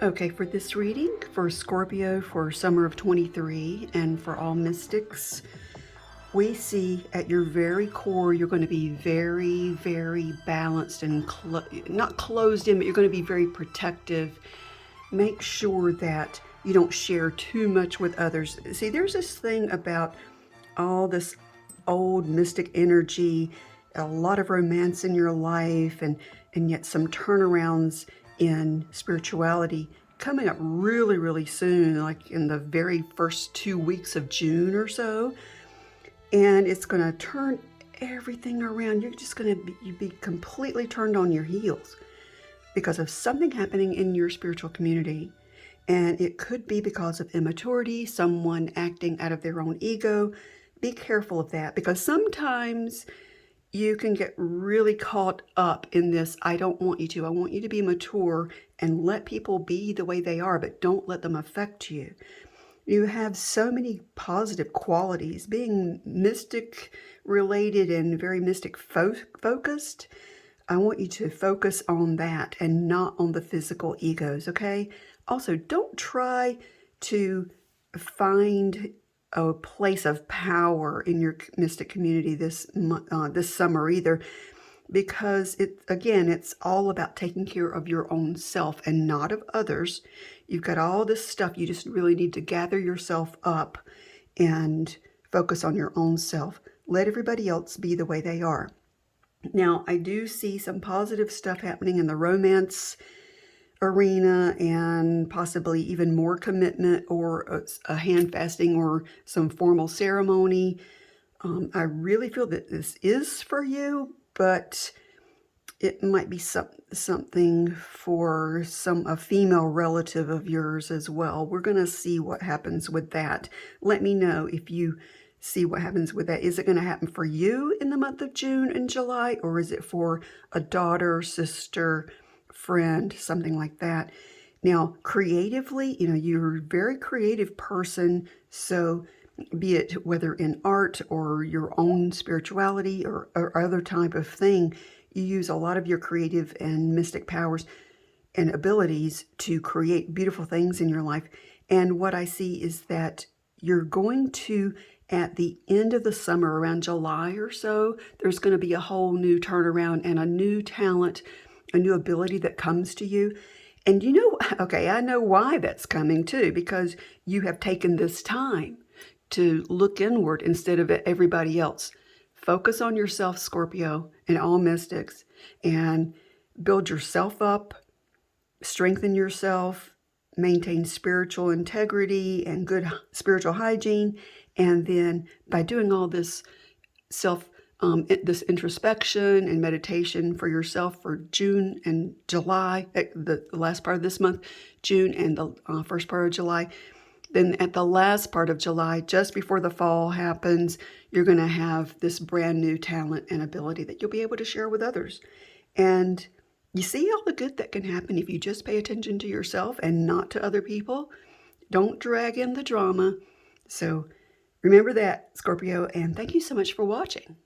Okay, for this reading for Scorpio for summer of 23 and for all mystics, we see at your very core you're going to be very, very balanced and not closed in, but you're going to be very protective. Make sure that you don't share too much with others. See, there's this thing about all this old mystic energy, a lot of romance in your life, and yet some turnarounds in spirituality coming up really, really soon, like in the very first 2 weeks of June or so. And it's going to turn everything around. You're just going to be completely turned on your heels because of something happening in your spiritual community. And it could be because of immaturity, someone acting out of their own ego. Be careful of that, because sometimes you can get really caught up in this, I don't want you to. I want you to be mature and let people be the way they are, but don't let them affect you. You have so many positive qualities, being mystic related and very mystic focused. I want you to focus on that and not on the physical egos, okay? Also, don't try to find a place of power in your mystic community this summer either, because it's all about taking care of your own self and not of others. You've got all this stuff. You just really need to gather yourself up and focus on your own self. Let everybody else be the way they are. Now, I do see some positive stuff happening in the romance arena, and possibly even more commitment or a hand fasting or some formal ceremony. I really feel that this is for you, but it might be something for a female relative of yours as well. We're going to see what happens with that. Let me know if you see what happens with that. Is it going to happen for you in the month of June and July, or is it for a daughter, sister, friend, something like that? Now, creatively, you're a very creative person, so be it whether in art or your own spirituality or other type of thing, you use a lot of your creative and mystic powers and abilities to create beautiful things in your life. And what I see is that you're going to, at the end of the summer, around July or so, there's going to be a whole new turnaround and a new talent, a new ability that comes to you. And okay, I know why that's coming too, because you have taken this time to look inward instead of at everybody else. Focus on yourself, Scorpio, and all mystics, and build yourself up, strengthen yourself, maintain spiritual integrity and good spiritual hygiene. And then by doing all this this introspection and meditation for yourself for June and July, the last part of this month, June and the first part of July, then at the last part of July, just before the fall happens, you're going to have this brand new talent and ability that you'll be able to share with others. And you see all the good that can happen if you just pay attention to yourself and not to other people. Don't drag in the drama. So remember that, Scorpio, and thank you so much for watching.